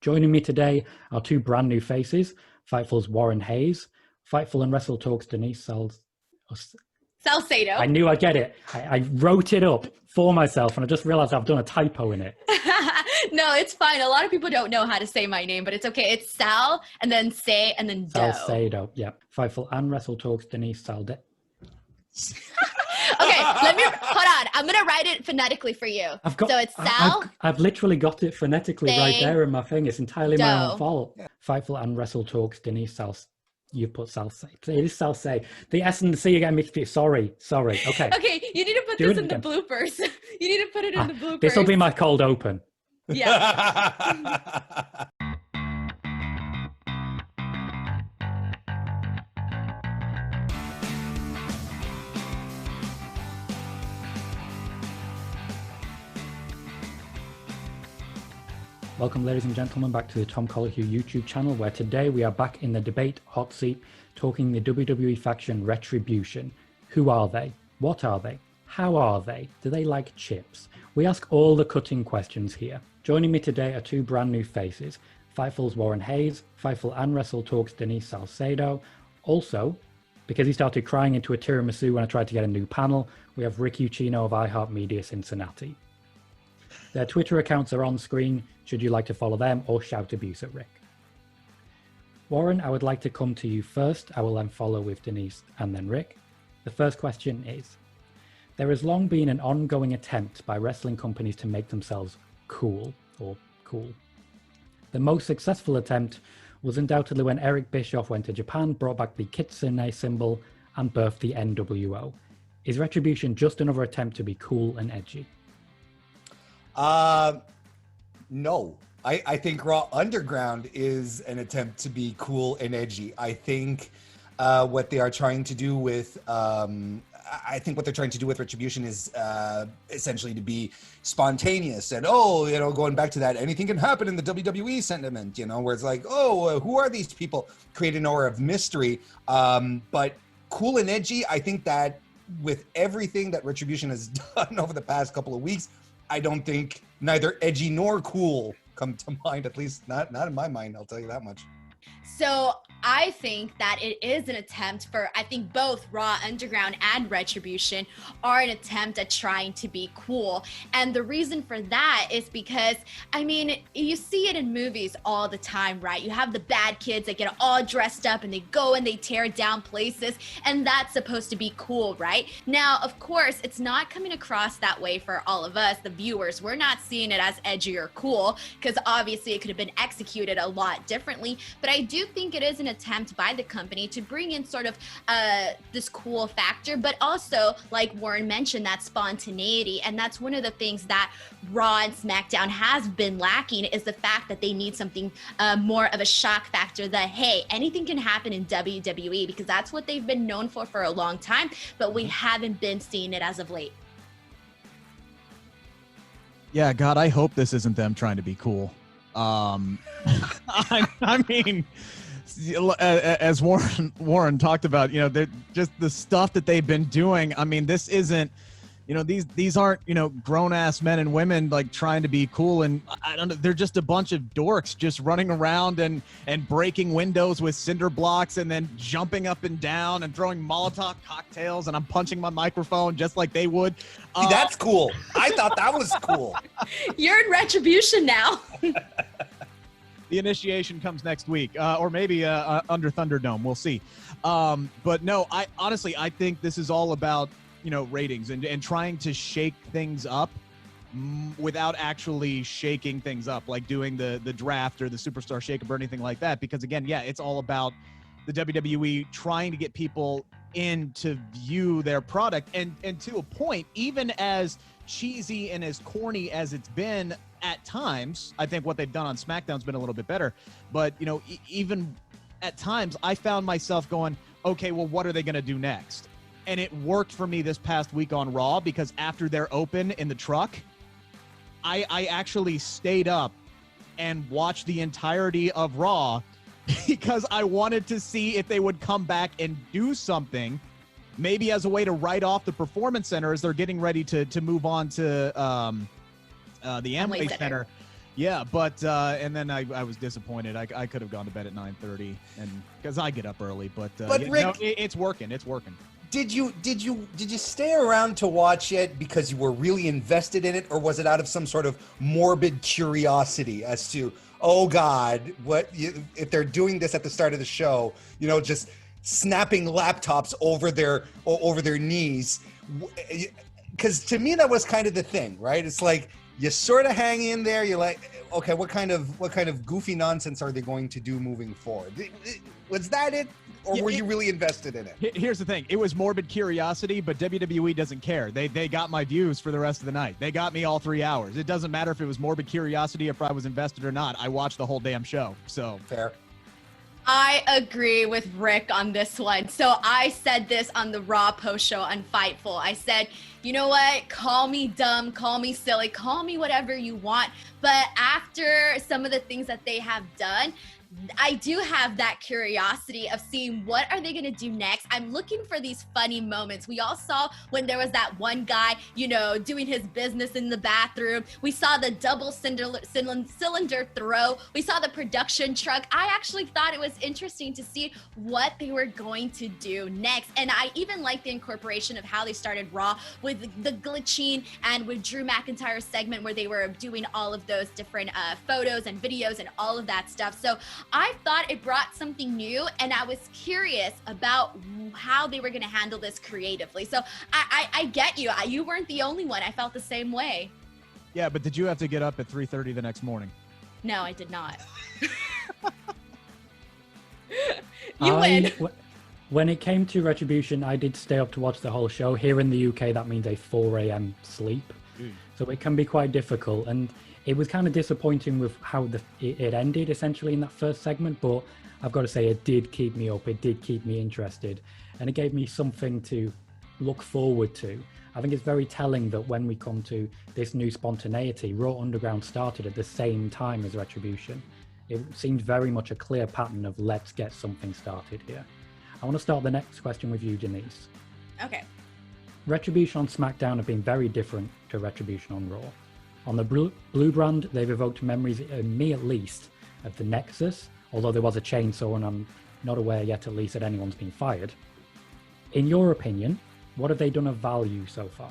Joining me today are two brand new faces, Fightful's Warren Hayes, Fightful and Wrestle Talk's Denise Salcedo. I knew I'd get it. I wrote it up for myself and I just realized I've done a typo in it. No, it's fine. A lot of people don't know how to say my name, but it's okay. It's Sal and then Say and then Salcedo, yeah. Fightful and Wrestle Talk's Denise Salcedo. Okay, hold on. I'm going to write it phonetically for you. So it's Sal. I've literally got it phonetically right there in my thing. It's entirely my own fault. Yeah. Fightful and Wrestle Talk's Denise Salcedo. You put Salcedo. It is Salcedo. The S and the C again mixed it. Sorry. Okay. Okay, you need to put this in the bloopers. You need to put it in the bloopers. This will be my cold open. Yeah. Welcome, ladies and gentlemen, back to the Tom Collique YouTube channel, where today we are back in the debate hot seat, talking the WWE faction Retribution. Who are they? What are they? How are they? Do they like chips? We ask all the cutting questions here. Joining me today are two brand new faces, Fightful's Warren Hayes, Fightful and Wrestle Talk's Denise Salcedo. Also, because he started crying into a tiramisu when I tried to get a new panel, we have Rick Ucchino of iHeartMedia Cincinnati. Their Twitter accounts are on screen, should you like to follow them or shout abuse at Rick. Warren, I would like to come to you first. I will then follow with Denise and then Rick. The first question is, there has long been an ongoing attempt by wrestling companies to make themselves cool. The most successful attempt was undoubtedly when Eric Bischoff went to Japan, brought back the kitsune symbol, and birthed the NWO. Is Retribution just another attempt to be cool and edgy? No. I think Raw Underground is an attempt to be cool and edgy. I think what they are trying to do with Retribution is essentially to be spontaneous and, going back to that anything can happen in the WWE sentiment, where it's like, who are these people? Create an aura of mystery. But cool and edgy, I think that with everything that Retribution has done over the past couple of weeks, I don't think neither edgy nor cool come to mind, at least not in my mind, I'll tell you that much. So I think that it is an attempt for, I think both Raw Underground and Retribution are an attempt at trying to be cool. And the reason for that is because, you see it in movies all the time, right? You have the bad kids that get all dressed up and they go and they tear down places, and that's supposed to be cool, right? Now, of course, it's not coming across that way for all of us, the viewers. We're not seeing it as edgy or cool, because obviously it could have been executed a lot differently. But I do think it is an attempt by the company to bring in sort of this cool factor, but also, like Warren mentioned, that spontaneity. And that's one of the things that Raw and SmackDown has been lacking, is the fact that they need something more of a shock factor, that, hey, anything can happen in WWE, because that's what they've been known for a long time, but we haven't been seeing it as of late. Yeah, God, I hope this isn't them trying to be cool. As Warren talked about, they're just the stuff that they've been doing. This isn't, these aren't, grown ass men and women like trying to be cool. And I don't know, they're just a bunch of dorks just running around and breaking windows with cinder blocks and then jumping up and down and throwing Molotov cocktails. And I'm punching my microphone just like they would. See, that's cool. I thought that was cool. You're in Retribution now. The initiation comes next week, or maybe under Thunderdome. We'll see. But no, I think this is all about, ratings and trying to shake things up without actually shaking things up, like doing the draft or the Superstar Shake-Up or anything like that. Because again, yeah, it's all about the WWE trying to get people in to view their product. And to a point, even as cheesy and as corny as it's been at times, I think what they've done on SmackDown's been a little bit better. But, even at times, I found myself going, okay, well, what are they going to do next? And it worked for me this past week on Raw, because after their open in the truck, I actually stayed up and watched the entirety of Raw because I wanted to see if they would come back and do something, maybe as a way to write off the Performance Center as they're getting ready to move on to the Amway Center. Yeah, but and then I was disappointed. I could have gone to bed at 9:30, and because I get up early. But yeah, Rick, no, it's working. It's working. Did you stay around to watch it because you were really invested in it, or was it out of some sort of morbid curiosity as to, oh God, if they're doing this at the start of the show, just snapping laptops over their knees? Because to me that was kind of the thing, right? It's like you sort of hang in there. You're like, okay, what kind of goofy nonsense are they going to do moving forward? Was that it? Or were you really invested in it? Here's the thing. It was morbid curiosity, but WWE doesn't care. They got my views for the rest of the night. They got me all 3 hours. It doesn't matter if it was morbid curiosity, if I was invested or not. I watched the whole damn show. So fair. I agree with Rick on this one. So I said this on the Raw post show on Fightful. I said, you know what? Call me dumb, call me silly, call me whatever you want. But after some of the things that they have done, I do have that curiosity of seeing what are they going to do next. I'm looking for these funny moments. We all saw when there was that one guy, doing his business in the bathroom. We saw the double cylinder throw. We saw the production truck. I actually thought it was interesting to see what they were going to do next. And I even like the incorporation of how they started Raw with the glitching and with Drew McIntyre's segment where they were doing all of those different photos and videos and all of that stuff. So I thought it brought something new, and I was curious about how they were going to handle this creatively. So I get you. You weren't the only one. I felt the same way. Yeah, but did you have to get up at 3:30 the next morning? No, I did not. You win. When it came to Retribution, I did stay up to watch the whole show. Here in the UK, that means a 4 a.m. sleep. So it can be quite difficult. And it was kind of disappointing with how it ended, essentially, in that first segment. But I've got to say, it did keep me up. It did keep me interested. And it gave me something to look forward to. I think it's very telling that when we come to this new spontaneity, Raw Underground started at the same time as Retribution. It seemed very much a clear pattern of let's get something started here. I want to start the next question with you, Denise. Okay. Retribution on SmackDown have been very different to Retribution on Raw. On the Blue brand, they've evoked memories, in me at least, of the Nexus, although there was a chainsaw and I'm not aware yet at least that anyone's been fired. In your opinion, what have they done of value so far?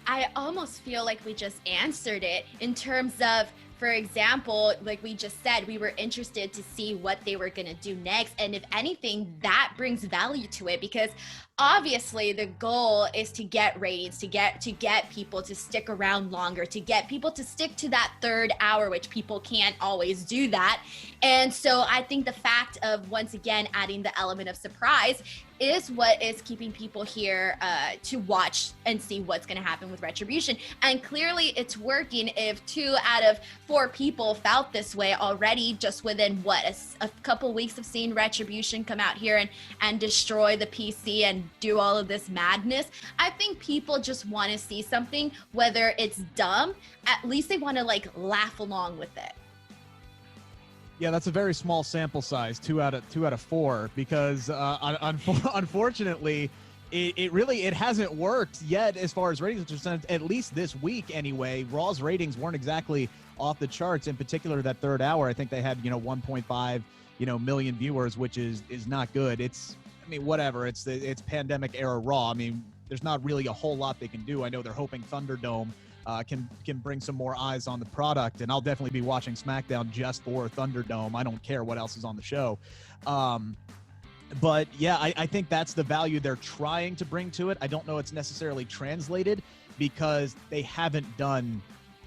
I almost feel like we just answered it in terms of, for example, like we just said, we were interested to see what they were going to do next. And if anything, that brings value to it, because obviously the goal is to get ratings, to get people to stick around longer, to get people to stick to that third hour, which people can't always do that. And so I think the fact of, once again, adding the element of surprise is what is keeping people here to watch and see what's going to happen with Retribution. And clearly it's working if 2 out of 4 people felt this way already, just within a couple weeks of seeing Retribution come out here and destroy the PC and do all of this madness. I think people just want to see something, whether it's dumb, at least they want to laugh along with it. Yeah, that's a very small sample size, 2 out of 4, because unfortunately, it hasn't worked yet as far as ratings are concerned. At least this week, anyway. Raw's ratings weren't exactly off the charts. In particular, that third hour, I think they had 1.5 million viewers, which is not good. Whatever. It's pandemic era Raw. There's not really a whole lot they can do. I know they're hoping Thunderdome can bring some more eyes on the product, and I'll definitely be watching SmackDown just for Thunderdome. I don't care what else is on the show. But yeah, I think that's the value they're trying to bring to it. I don't know it's necessarily translated because they haven't done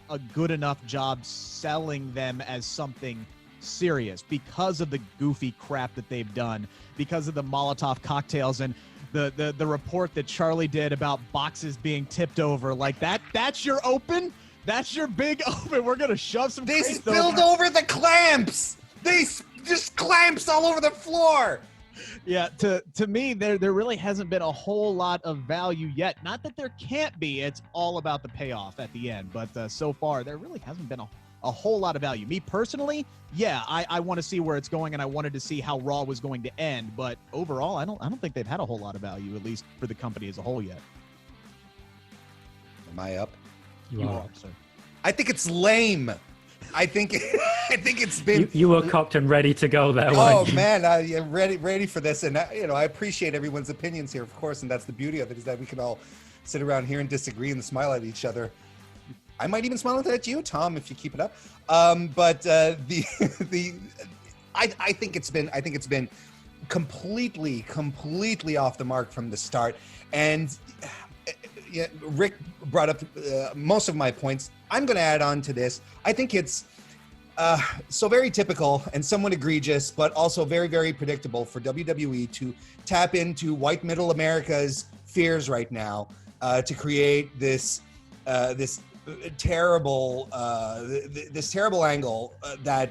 a good enough job selling them as something serious because of the goofy crap that they've done, because of the Molotov cocktails and the report that Charlie did about boxes being tipped over. That's your open? That's your big open? We're going to shove some They spilled over the clamps! They just clamps all over the floor! Yeah, to me, there really hasn't been a whole lot of value yet. Not that there can't be. It's all about the payoff at the end. But so far, there really hasn't been a whole lot of value. Me personally, yeah, I want to see where it's going, and I wanted to see how Raw was going to end. But overall, I don't think they've had a whole lot of value, at least for the company as a whole yet. Am I up? You are, sir. I think it's lame. I think it's been. You were cocked and ready to go there. Oh weren't you? man, I'm ready for this, and I appreciate everyone's opinions here, of course, and that's the beauty of it, is that we can all sit around here and disagree and smile at each other. I might even smile at you, Tom, if you keep it up. But I think it's been completely off the mark from the start, and Rick brought up most of my points. I'm going to add on to this. I think it's so very typical and somewhat egregious, but also very, very predictable for WWE to tap into white middle America's fears right now to create this terrible angle that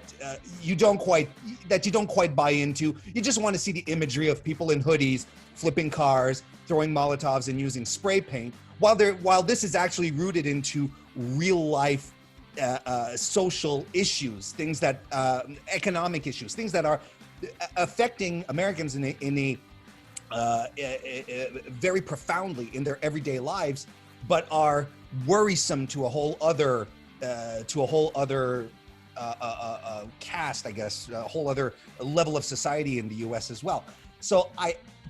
you don't quite buy into. You just want to see the imagery of people in hoodies flipping cars, throwing Molotovs, and using spray paint. While this is actually rooted into real life social issues, things that economic issues, things that are affecting Americans in a very profoundly in their everyday lives, but are worrisome to a whole other cast, I guess, a whole other level of society in the U.S. as well. So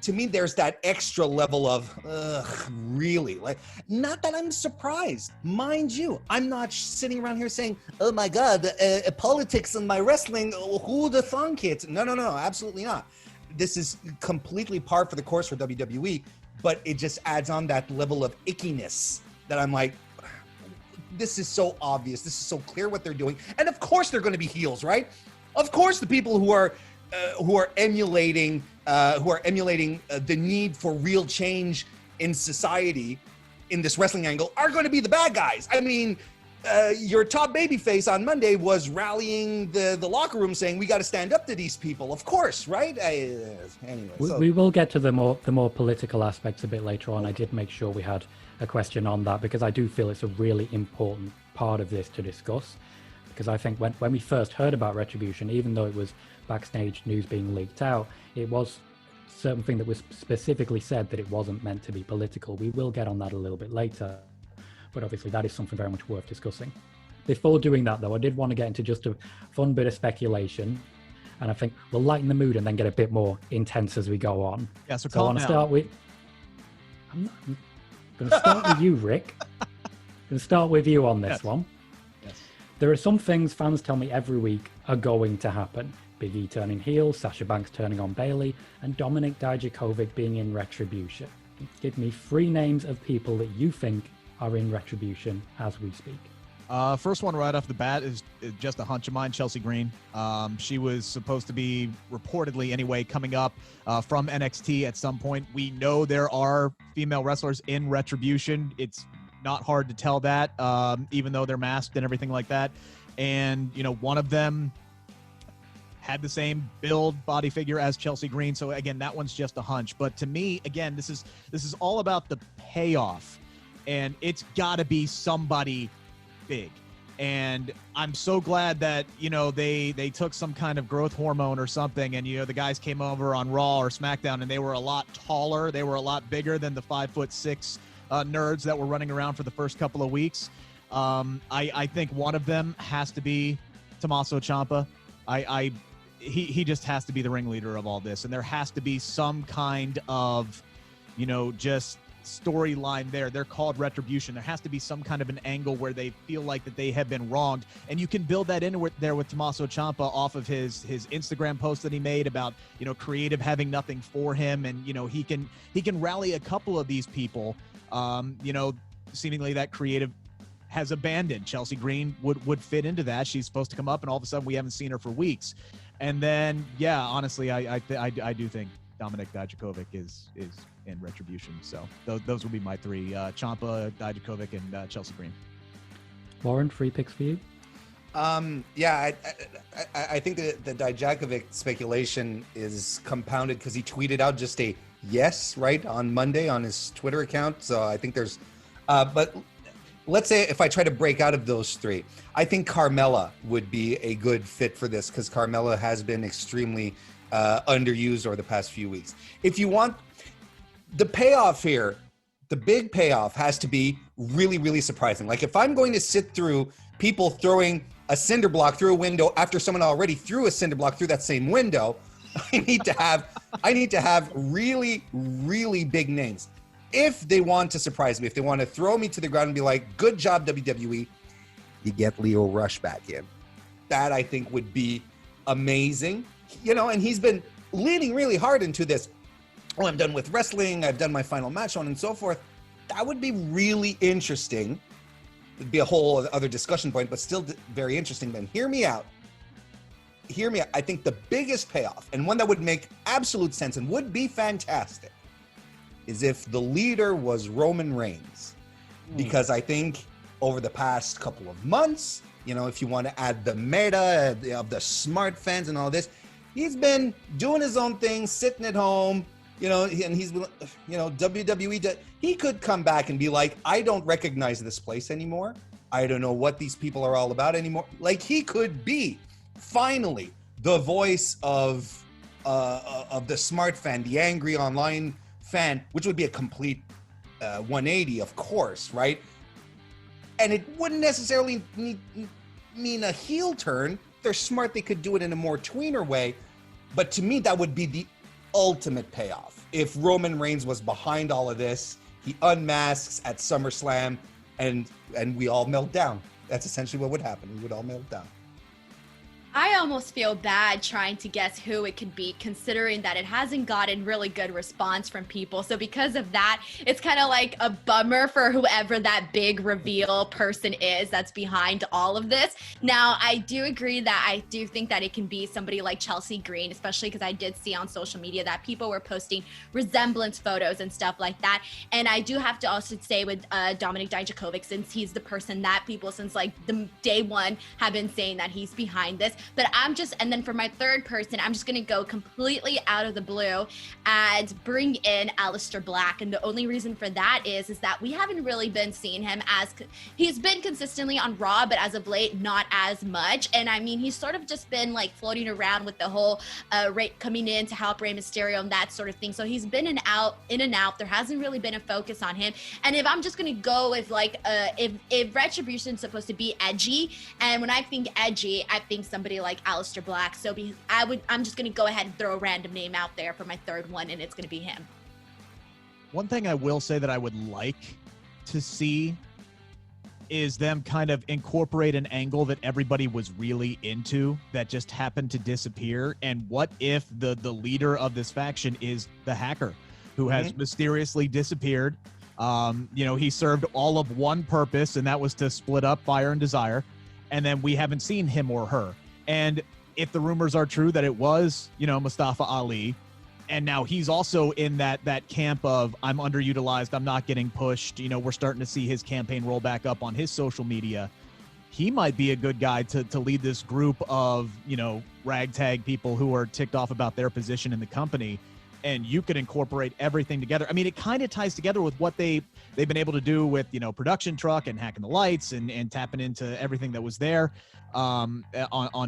to me, there's that extra level of really, like, not that I'm surprised, mind you. I'm not sitting around here saying, "Oh my God, politics in my wrestling, who the thunk hits?" No, absolutely not. This is completely par for the course for WWE, but it just adds on that level of ickiness that I'm like, this is so obvious, this is so clear what they're doing, and of course they're going to be heels, right? Of course, the people who are emulating the need for real change in society in this wrestling angle are going to be the bad guys. I mean, your top babyface on Monday was rallying the locker room saying, we got to stand up to these people, of course, right? Anyway, we will get to the more political aspects a bit later on. I did make sure we had a question on that, because I do feel it's a really important part of this to discuss, because I think when we first heard about Retribution, even though it was backstage news being leaked out, it was something that was specifically said that it wasn't meant to be political. We will get on that a little bit later, but obviously that is something very much worth discussing. Before doing that, though, I did want to get into just a fun bit of speculation, and I think we'll lighten the mood and then get a bit more intense as we go on. Yeah, so I want to start with... I'm going to start with you, Rick. I'm going to start with you on this one. Yes. There are some things fans tell me every week are going to happen. Big E turning heel, Sasha Banks turning on Bayley, and Dominik Dijakovic being in Retribution. Give me 3 names of people that you think are in Retribution as we speak. First one right off the bat is just a hunch of mine, Chelsea Green. She was supposed to be reportedly anyway coming up from NXT at some point. We know there are female wrestlers in Retribution. It's not hard to tell that, even though they're masked and everything like that. And, one of them had the same build body figure as Chelsea Green. So again, that one's just a hunch. But to me, again, this is all about the payoff, and it's got to be somebody big. And I'm so glad that, they took some kind of growth hormone or something, and, the guys came over on Raw or SmackDown and they were a lot taller. They were a lot bigger than the 5'6" nerds that were running around for the first couple of weeks. I think one of them has to be Tommaso Ciampa. He just has to be the ringleader of all this, and there has to be some kind of, just storyline there. They're called Retribution. There has to be some kind of an angle where they feel like that they have been wronged, and you can build that in there with Tommaso Ciampa off of his Instagram post that he made about creative having nothing for him, and he can rally a couple of these people. Seemingly that creative has abandoned. Chelsea Green would fit into that. She's supposed to come up, and all of a sudden we haven't seen her for weeks. And then, yeah, honestly, I do think Dominik Dijakovic is in Retribution. So those will be my 3: Ciampa, Dijakovic, and Chelsea Green. Warren, 3 picks for you? Yeah, I think that the Dijakovic speculation is compounded because he tweeted out just a yes, right, on Monday on his Twitter account. So I think there's, but let's say if I try to break out of those 3, I think Carmella would be a good fit for this, because Carmella has been extremely underused over the past few weeks. If you want the payoff here, the big payoff has to be really, really surprising. Like, if I'm going to sit through people throwing a cinder block through a window after someone already threw a cinder block through that same window. I need to have really, really big names. If they want to surprise me, if they want to throw me to the ground and be like, good job, WWE, you get Lio Rush back in. That I think would be amazing. You know, and he's been leaning really hard into this. Oh, I'm done with wrestling. I've done my final match, so on and so forth. That would be really interesting. It'd be a whole other discussion point, but still very interesting. Then hear me out. Hear me out. I think the biggest payoff, and one that would make absolute sense and would be fantastic, is if the leader was Roman Reigns. Because I think over the past couple of months, you know, if you want to add the meta of the smart fans and all this, he's been doing his own thing, sitting at home, you know, and he's, you know, WWE, he could come back and be like, I don't recognize this place anymore. I don't know what these people are all about anymore. Like, he could be finally the voice of the smart fan, the angry online fan, which would be a complete 180, of course, right? And it wouldn't necessarily mean a heel turn. If they're smart, they could do it in a more tweener way. But to me, that would be the ultimate payoff. If Roman Reigns was behind all of this, he unmasks at SummerSlam, and we all melt down. That's essentially what would happen. We would all melt down. I almost feel bad trying to guess who it could be, considering that it hasn't gotten really good response from people. So because of that, it's kind of like a bummer for whoever that big reveal person is that's behind all of this. Now, I do agree that I do think that it can be somebody like Chelsea Green, especially because I did see on social media that people were posting resemblance photos and stuff like that. And I do have to also say with Dominik Dijakovic, since he's the person that people since like the day one have been saying that he's behind this. But and then for my third person, I'm just going to go completely out of the blue and bring in Aleister Black. And the only reason for that is that we haven't really been seeing him he's been consistently on Raw, but as of late, not as much. And I mean, he's sort of just been like floating around with the whole coming in to help Rey Mysterio and that sort of thing. So he's been in and out. There hasn't really been a focus on him. And if I'm just going to go with like, if Retribution's supposed to be edgy, and when I think edgy, I think somebody like Aleister Black. So I'm just going to go ahead and throw a random name out there for my third one, and it's going to be him. One thing I will say that I would like to see is them kind of incorporate an angle that everybody was really into that just happened to disappear. And what if the leader of this faction is the hacker who has mysteriously disappeared? You know, he served all of one purpose, and that was to split up Fire and Desire. And then we haven't seen him or her. And if the rumors are true that it was, you know, Mustafa Ali, and now he's also in that camp of I'm underutilized, I'm not getting pushed, you know, we're starting to see his campaign roll back up on his social media. He might be a good guy to lead this group of, you know, ragtag people who are ticked off about their position in the company. And you could incorporate everything together. I mean, it kind of ties together with what they've been able to do with, you know, Production Truck and Hacking the Lights and tapping into everything that was there on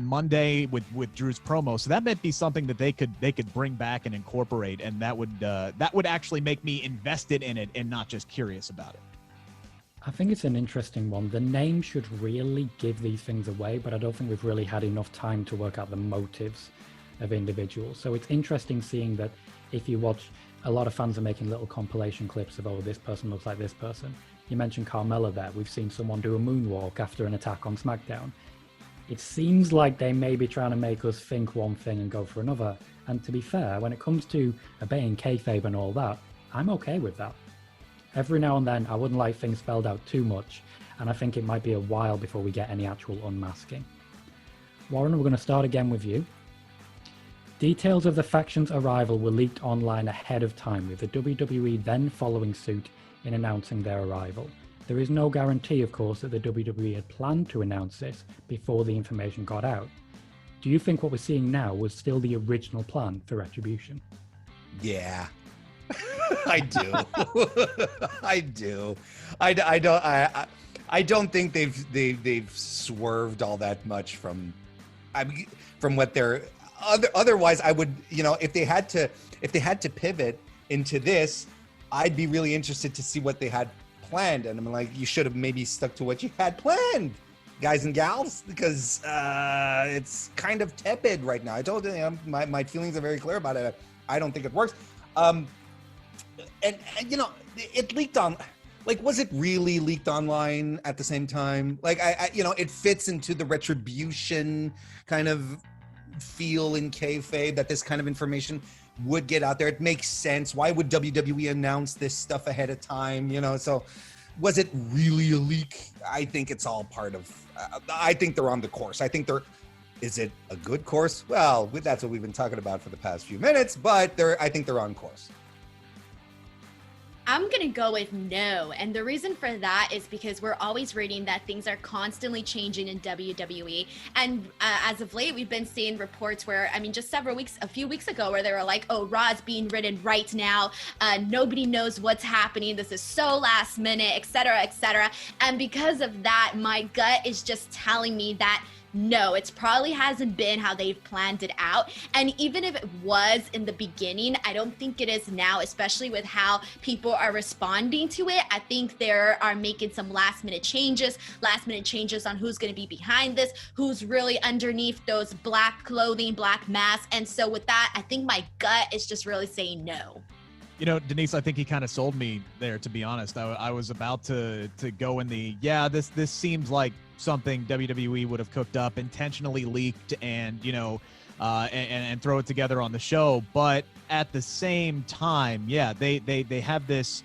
Monday with Drew's promo. So that might be something that they could bring back and incorporate, and that would actually make me invested in it and not just curious about it. I think it's an interesting one. The name should really give these things away, but I don't think we've really had enough time to work out the motives of individuals. So it's interesting seeing that if you watch, a lot of fans are making little compilation clips of, oh, this person looks like this person. You mentioned Carmella there. We've seen someone do a moonwalk after an attack on SmackDown. It seems like they may be trying to make us think one thing and go for another. And to be fair, when it comes to obeying kayfabe and all that, I'm okay with that. Every now and then, I wouldn't like things spelled out too much, and I think it might be a while before we get any actual unmasking. Warren, we're going to start again with you. Details of the faction's arrival were leaked online ahead of time, with the WWE then following suit in announcing their arrival. There is no guarantee, of course, that the WWE had planned to announce this before the information got out. Do you think what we're seeing now was still the original plan for Retribution? Yeah, I do. I do. I don't think they've swerved all that much from what they're. Otherwise, I would, you know, if they had to pivot into this, I'd be really interested to see what they had planned. And I'm like, you should have maybe stuck to what you had planned. guys and gals, because it's kind of tepid right now. I told you, my feelings are very clear about it. I don't think it works. And you know, it leaked on. Like, was it really leaked online at the same time? Like, I you know, it fits into the Retribution kind of feel in kayfabe that this kind of information would get out there. It makes sense. Why would WWE announce this stuff ahead of time? You know, so was it really a leak? I think it's all part of. I think they're on the course. I think they're. Is it a good course? Well, that's what we've been talking about for the past few minutes. But I think they're on course. I'm going to go with no. And the reason for that is because we're always reading that things are constantly changing in WWE. And as of late, we've been seeing reports where, I mean, just a few weeks ago, where they were like, oh, Raw's being written right now. Nobody knows what's happening. This is so last minute, et cetera, et cetera. And because of that, my gut is just telling me that no, it probably hasn't been how they've planned it out. And even if it was in the beginning, I don't think it is now, especially with how people are responding to it. I think they are making some last minute changes on who's going to be behind this, who's really underneath those black clothing, black masks. And so with that, I think my gut is just really saying no. You know, Denise, I think he kind of sold me there, to be honest. I was about to go in the, this seems like something WWE would have cooked up, intentionally leaked, and, you know, and throw it together on the show. But at the same time, they have this,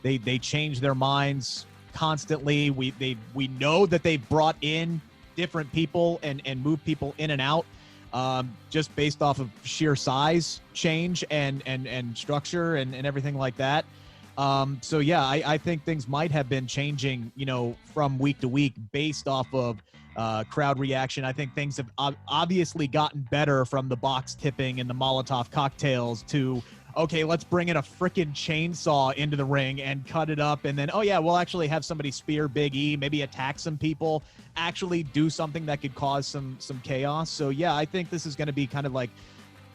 they change their minds constantly. We know that they brought in different people and moved people in and out. Just based off of sheer size change and structure and everything like that. So yeah, I think things might have been changing, you know, from week to week based off of crowd reaction. I think things have obviously gotten better from the box tipping and the Molotov cocktails to, okay, let's bring in a freaking chainsaw into the ring and cut it up. And then, oh yeah, we'll actually have somebody spear Big E, maybe attack some people, actually do something that could cause some chaos. So yeah, I think this is going to be kind of like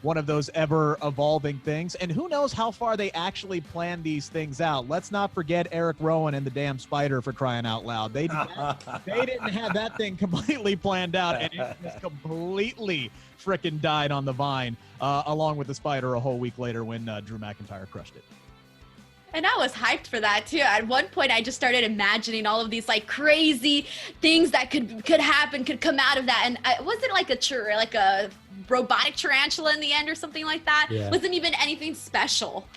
one of those ever evolving things. And who knows how far they actually plan these things out. Let's not forget Eric Rowan and the damn spider, for crying out loud. They didn't have that thing completely planned out, and it just completely frickin' died on the vine, along with the spider a whole week later when Drew McIntyre crushed it. And I was hyped for that too. At one point, I just started imagining all of these like crazy things that could happen, could come out of that. And was it like a robotic tarantula in the end or something like that? Yeah. Wasn't even anything special.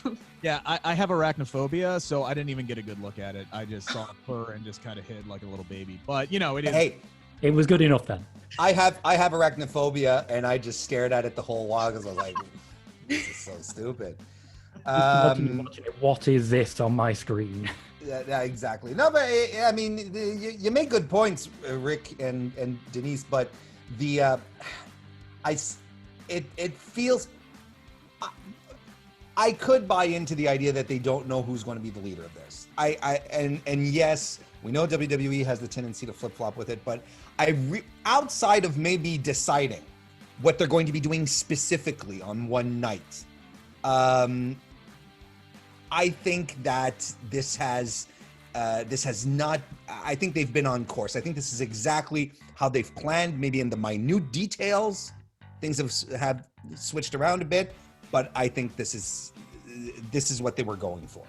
Yeah, I have arachnophobia, so I didn't even get a good look at it. I just saw fur and just kind of hid like a little baby. But you know, it is. Hey, it was good enough then. I have arachnophobia, and I just stared at it the whole while because I was like, this is so stupid. Watching it, what is this on my screen? Yeah, exactly. No, but I mean, you make good points, Rick and Denise. But it feels. I could buy into the idea that they don't know who's going to be the leader of this. And yes, we know WWE has the tendency to flip flop with it, but outside of maybe deciding what they're going to be doing specifically on one night. I think that this has not. I think they've been on course. I think this is exactly how they've planned. Maybe in the minute details, things have switched around a bit, but I think this is what they were going for.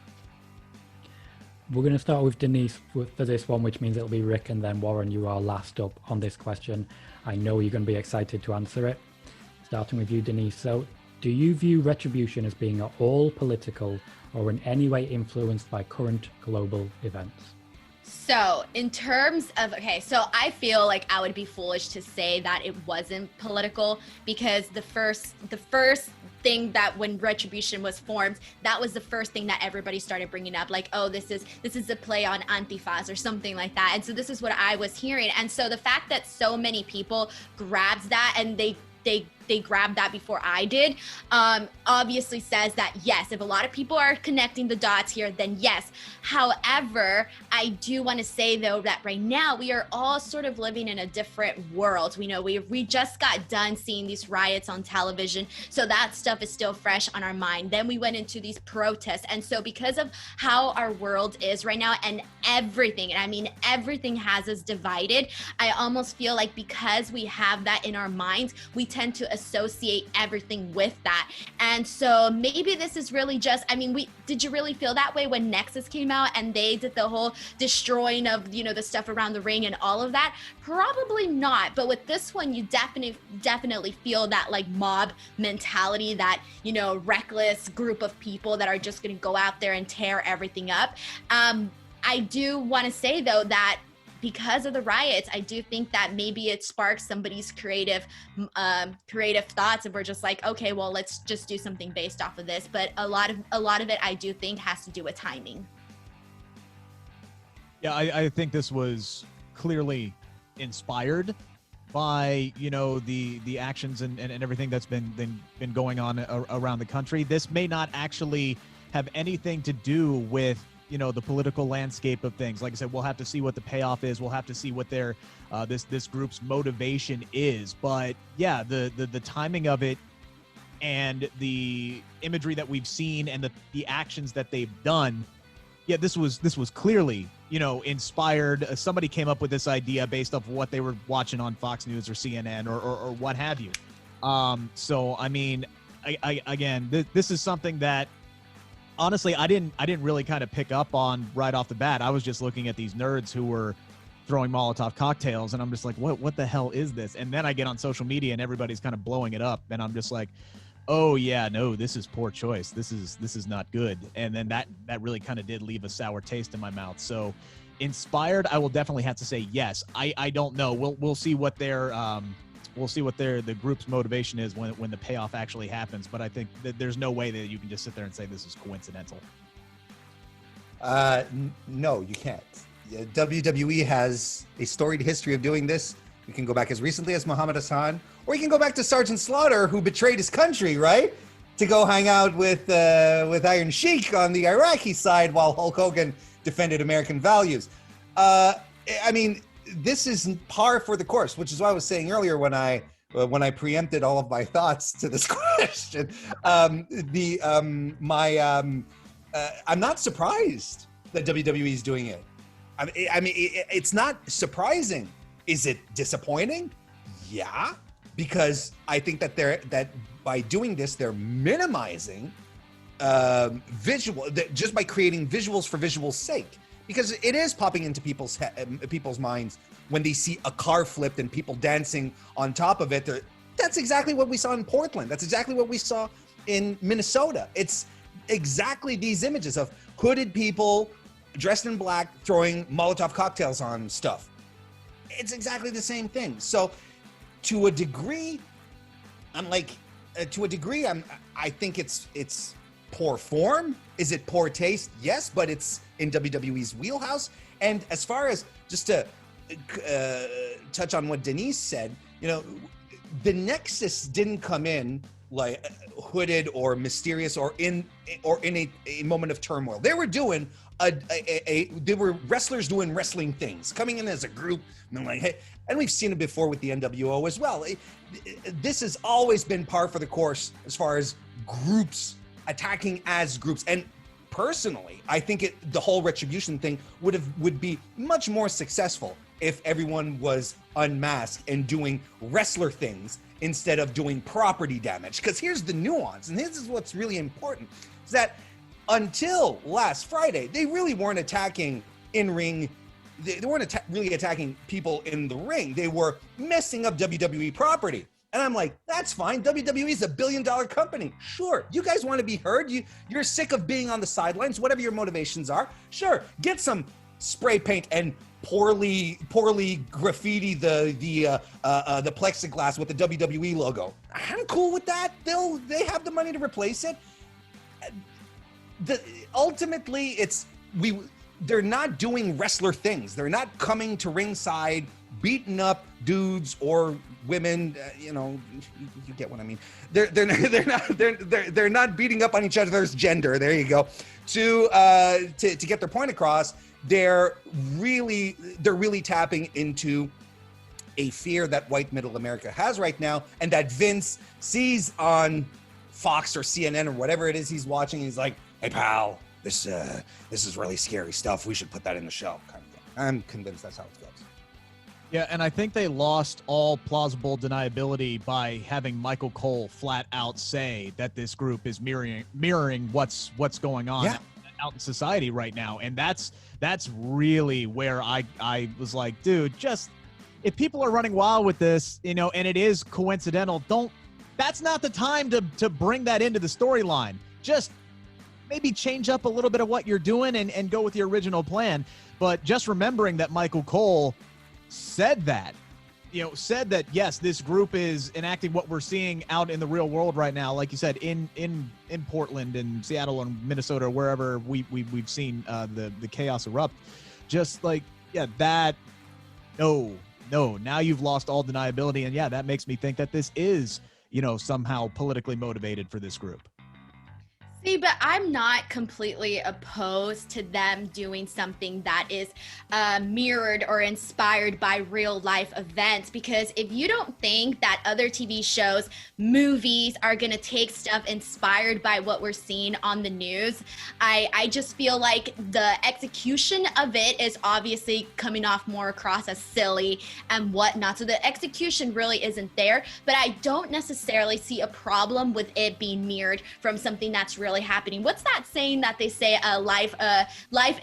We're going to start with Denise for this one, which means it'll be Rick and then Warren. You are last up on this question. I know you're going to be excited to answer it. Starting with you, Denise. So, do you view Retribution as being at all political or in any way influenced by current global events? So in terms of, so I feel like I would be foolish to say that it wasn't political, because the first thing that when Retribution was formed, that was the first thing that everybody started bringing up, like, oh, this is a play on Antifas or something like that. And so this is what I was hearing. And so the fact that so many people grabbed that and they they grabbed that before I did, obviously says that yes, if a lot of people are connecting the dots here, then yes. However, I do want to say though that right now we are all sort of living in a different world. We know we just got done seeing these riots on television, so that stuff is still fresh on our mind. Then we went into these protests, and so because of how our world is right now, and everything, and I mean everything has us divided, I almost feel like because we have that in our minds, we tend to associate everything with that. And so maybe this is really just, I mean, did you really feel that way when Nexus came out and they did the whole destroying of, you know, the stuff around the ring and all of that? Probably not. But with this one, you definitely feel that like mob mentality, that, you know, reckless group of people that are just going to go out there and tear everything up. I do want to say though that because of the riots, I do think that maybe it sparks somebody's creative thoughts, and we're just like, okay, well, let's just do something based off of this. But a lot of it, I do think, has to do with timing. Yeah, I think this was clearly inspired by, you know, the actions and everything that's been going on around the country. This may not actually have anything to do with, you know, the political landscape of things. Like I said, we'll have to see what the payoff is. We'll have to see what their this group's motivation is. But yeah, the timing of it and the imagery that we've seen and the actions that they've done, yeah, this was clearly, you know, inspired. Somebody came up with this idea based off what they were watching on Fox News or CNN or what have you. So I mean, again, this is something that, honestly, I didn't really kind of pick up on right off the bat. I was just looking at these nerds who were throwing Molotov cocktails, and I'm just like, what the hell is this? And then I get on social media and everybody's kind of blowing it up, and I'm just like, oh yeah, no, this is poor choice. This is not good. And then that really kind of did leave a sour taste in my mouth. So inspired, I will definitely have to say yes. I don't know. We'll see what their the group's motivation is when the payoff actually happens. But I think that there's no way that you can just sit there and say this is coincidental. No, you can't. WWE has a storied history of doing this. You can go back as recently as Muhammad Hassan, or you can go back to Sergeant Slaughter, who betrayed his country, right? To go hang out with Iron Sheik on the Iraqi side while Hulk Hogan defended American values. I mean, this is par for the course, which is what I was saying earlier when I preempted all of my thoughts to this question. I'm not surprised that WWE is doing it. I mean, it's not surprising. Is it disappointing? Yeah, because I think that by doing this, they're minimizing just by creating visuals for visuals' sake. Because it is popping into people's minds when they see a car flipped and people dancing on top of it. That's exactly what we saw in Portland. That's exactly what we saw in Minnesota. It's exactly these images of hooded people dressed in black throwing Molotov cocktails on stuff. It's exactly the same thing. So to a degree, I think it's poor form. Is it poor taste? Yes, but it's in WWE's wheelhouse. And as far as just to touch on what Denise said, you know, the Nexus didn't come in like hooded or mysterious or in a moment of turmoil. They were doing they were wrestlers doing wrestling things, coming in as a group and like, hey, and we've seen it before with the NWO as well. This has always been par for the course as far as groups attacking as groups. And personally, I think the whole Retribution thing would be much more successful if everyone was unmasked and doing wrestler things instead of doing property damage. Because here's the nuance, and this is what's really important, is that until last Friday, they really weren't attacking in-ring. They weren't really attacking people in the ring. They were messing up WWE property. And I'm like, that's fine. WWE is $1 billion company. Sure, you guys want to be heard. You're sick of being on the sidelines, whatever your motivations are. Sure, get some spray paint and poorly graffiti the plexiglass with the WWE logo. I'm cool with that. They have the money to replace it. Ultimately, they're not doing wrestler things. They're not coming to ringside beating up dudes or women. You get what I mean. They're not beating up on each other's gender. There you go. To get their point across, they're really tapping into a fear that white middle America has right now, and that Vince sees on Fox or CNN or whatever it is he's watching. He's like, "Hey pal, this is really scary stuff. We should put that in the show," kind of thing. I'm convinced that's how it goes. Yeah, and I think they lost all plausible deniability by having Michael Cole flat out say that this group is mirroring what's going on out in society right now, and that's really where I was like, dude, just if people are running wild with this, and it is coincidental, that's not the time to bring that into the storyline. Just maybe change up a little bit of what you're doing and go with the original plan. But just remembering that Michael Cole said that, yes, this group is enacting what we're seeing out in the real world right now. Like you said, in Portland and Seattle and Minnesota, wherever we've seen the chaos erupt. Just like, no, now you've lost all deniability. And that makes me think that this is, somehow politically motivated for this group. See, but I'm not completely opposed to them doing something that is mirrored or inspired by real life events, because if you don't think that other TV shows, movies are going to take stuff inspired by what we're seeing on the news, I just feel like the execution of it is obviously coming off more across as silly and whatnot. So the execution really isn't there, but I don't necessarily see a problem with it being mirrored from something that's really happening. What's that saying that they say, life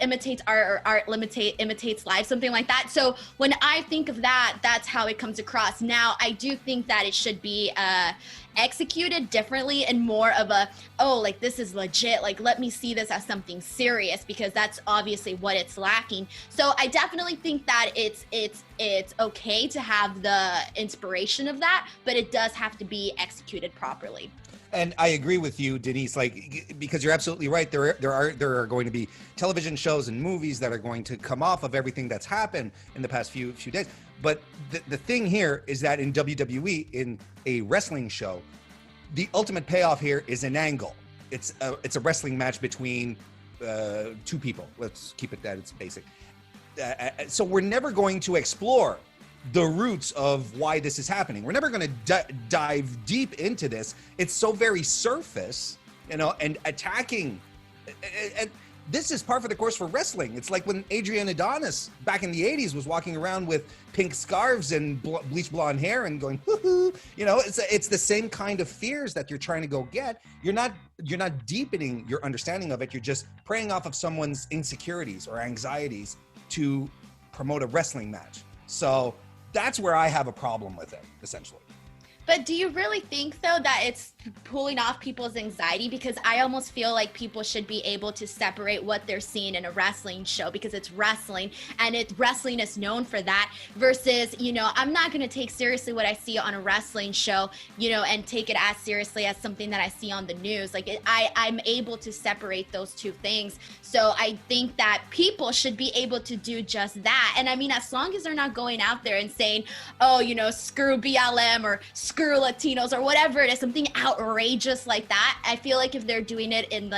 imitates art, or art imitates life, something like that. So when I think of that, that's how it comes across. Now, I do think that it should be executed differently and more of a, like this is legit, like let me see this as something serious, because that's obviously what it's lacking. So I definitely think that it's okay to have the inspiration of that, but it does have to be executed properly. And I agree with you, Denise, because you're absolutely right. There are going to be television shows and movies that are going to come off of everything that's happened in the past few days. But the thing here is that in WWE, in a wrestling show, the ultimate payoff here is an angle. It's a wrestling match between two people. Let's keep it that it's basic. So we're never going to explore the roots of why this is happening. We're never going to dive deep into this. It's so very surface, and attacking. And this is par for the course for wrestling. It's like when Adrian Adonis back in the 80s was walking around with pink scarves and bleach blonde hair and going, hoo-hoo. It's the same kind of fears that you're trying to go get. You're not deepening your understanding of it. You're just preying off of someone's insecurities or anxieties to promote a wrestling match. So that's where I have a problem with it, essentially. But do you really think, though, that it's pulling off people's anxiety? Because I almost feel like people should be able to separate what they're seeing in a wrestling show, because it's wrestling, and wrestling is known for that, versus, I'm not going to take seriously what I see on a wrestling show, and take it as seriously as something that I see on the news. I'm able to separate those two things. So I think that people should be able to do just that. And I mean, as long as they're not going out there and saying, screw BLM or screw Latinos or whatever it is, something outrageous like that. I feel like if they're doing it in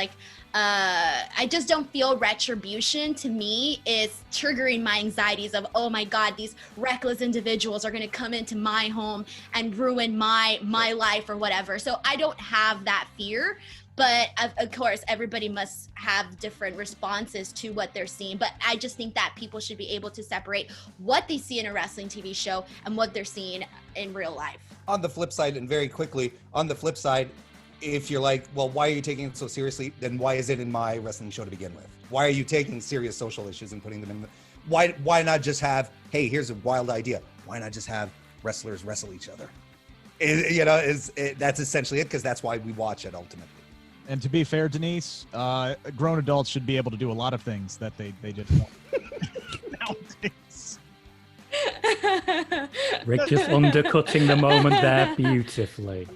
I just don't feel Retribution to me is triggering my anxieties of, oh my God, these reckless individuals are going to come into my home and ruin my life or whatever. So I don't have that fear. But of course, everybody must have different responses to what they're seeing. But I just think that people should be able to separate what they see in a wrestling TV show and what they're seeing in real life. On the flip side, and very quickly, if you're like, well, why are you taking it so seriously? Then why is it in my wrestling show to begin with? Why are you taking serious social issues and putting them in? Why not just have, hey, here's a wild idea. Why not just have wrestlers wrestle each other? That's essentially it, because that's why we watch it ultimately. And to be fair, Denise, grown adults should be able to do a lot of things that they just won't nowadays. Rick just undercutting the moment there beautifully.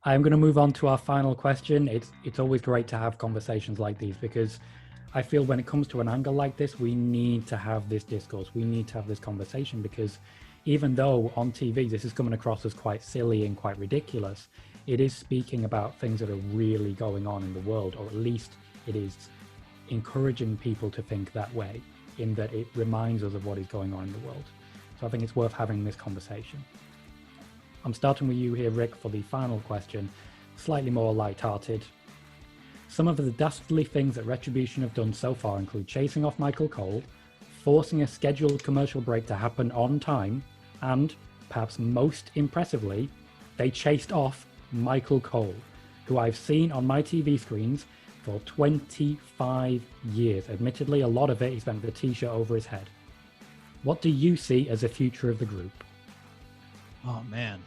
I'm going to move on to our final question. It's always great to have conversations like these, because I feel when it comes to an angle like this, we need to have this discourse. We need to have this conversation, because even though on TV this is coming across as quite silly and quite ridiculous, it is speaking about things that are really going on in the world, or at least it is encouraging people to think that way, in that it reminds us of what is going on in the world. So I think it's worth having this conversation. I'm starting with you here, Rick, for the final question, slightly more light-hearted. Some of the dastardly things that Retribution have done so far include chasing off Michael Cole, forcing a scheduled commercial break to happen on time, and, perhaps most impressively, they chased off Michael Cole, who I've seen on my TV screens for 25 years. Admittedly, a lot of it he spent with a t-shirt over his head. What do you see as the future of the group? Oh, man.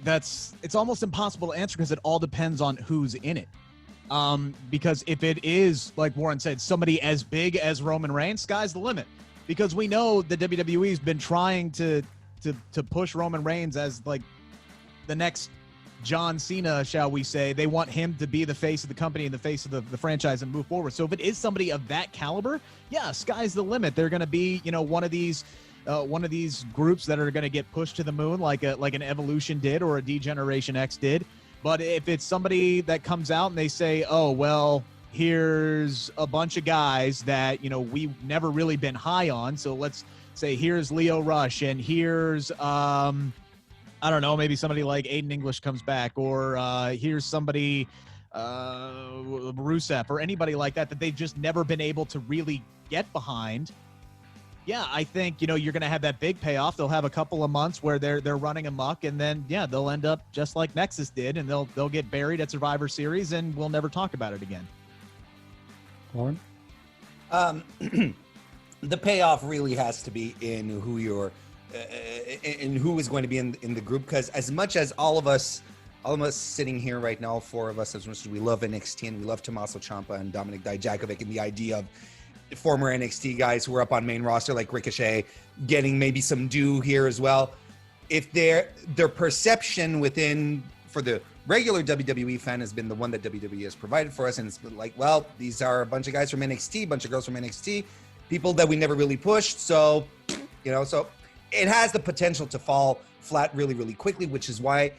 It's almost impossible to answer, because it all depends on who's in it. Because if it is, like Warren said, somebody as big as Roman Reigns, sky's the limit. Because we know the WWE's been trying to push Roman Reigns as like the next John Cena, shall we say. They want him to be the face of the company and the face of the franchise and move forward. So if it is somebody of that caliber, yeah, sky's the limit. They're going to be, one of these groups that are going to get pushed to the moon, like an Evolution did or a D-Generation X did. But if it's somebody that comes out and they say, oh, well, here's a bunch of guys that, we've never really been high on. So let's say here's Leo Rush, and here's, I don't know, maybe somebody like Aiden English comes back, or here's somebody, Rusev, or anybody like that they've just never been able to really get behind. Yeah, I think, you're going to have that big payoff. They'll have a couple of months where they're running amok, and then, yeah, they'll end up just like Nexus did, and they'll get buried at Survivor Series, and we'll never talk about it again. Warren? The payoff really has to be in who you're, in who is going to be in the group, because as much as all of us sitting here right now, four of us, as much as we love NXT and we love Tommaso Ciampa and Dominik Dijakovic, and the idea of former NXT guys who are up on main roster like Ricochet getting maybe some due here as well, if their perception within, for the regular WWE fan, has been the one that WWE has provided for us, and it's been like, well, these are a bunch of guys from NXT, bunch of girls from NXT, people that we never really pushed, so so it has the potential to fall flat really, really quickly, which is why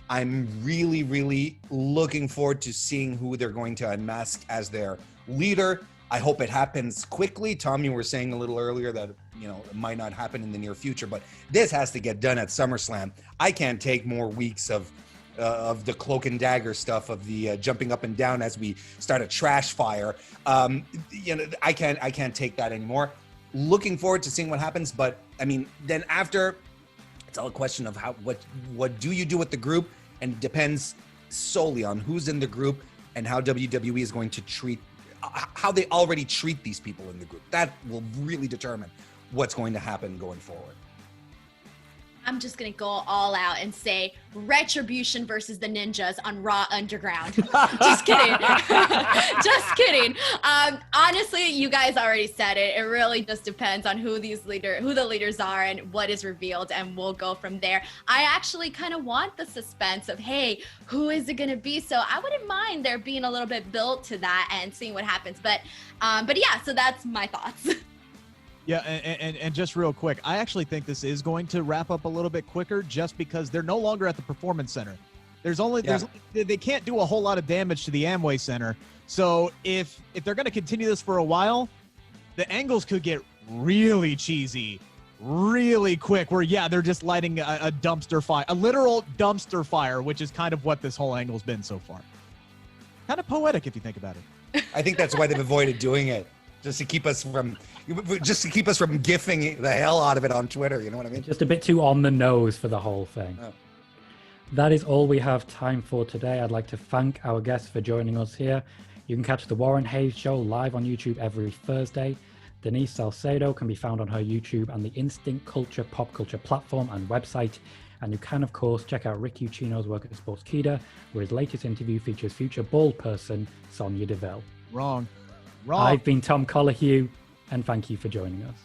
I'm really, really looking forward to seeing who they're going to unmask as their leader. I hope it happens quickly. Tom, you were saying a little earlier that, it might not happen in the near future, but this has to get done at SummerSlam. I can't take more weeks of the cloak and dagger stuff, of the jumping up and down as we start a trash fire. I can't take that anymore. Looking forward to seeing what happens, but I mean, then after, it's all a question of what do you do with the group, and it depends solely on who's in the group and how WWE is going to treat, how they already treat these people in the group. That will really determine what's going to happen going forward. I'm just going to go all out and say Retribution versus the Ninjas on Raw Underground. Just kidding. Just kidding. Honestly, you guys already said it. It really just depends on who the leaders are and what is revealed, and we'll go from there. I actually kind of want the suspense of, hey, who is it going to be? So I wouldn't mind there being a little bit built to that and seeing what happens. But yeah, so that's my thoughts. Yeah, and just real quick, I actually think this is going to wrap up a little bit quicker, just because they're no longer at the Performance Center. They can't do a whole lot of damage to the Amway Center. So if they're going to continue this for a while, the angles could get really cheesy really quick, where they're just lighting a dumpster fire, a literal dumpster fire, which is kind of what this whole angle's been so far. Kind of poetic if you think about it. I think that's why they've avoided doing it. Just to keep us from gifting the hell out of it on Twitter, you know what I mean? Just a bit too on the nose for the whole thing. Oh. That is all we have time for today. I'd like to thank our guests for joining us here. You can catch the Warren Hayes Show live on YouTube every Thursday. Denise Salcedo can be found on her YouTube and the Instinct Culture pop culture platform and website. And you can, of course, check out Rick Ucchino's work at Sportskeeda, where his latest interview features future bald person Sonya Deville. Wrong. I've been Tom Collohue, and thank you for joining us.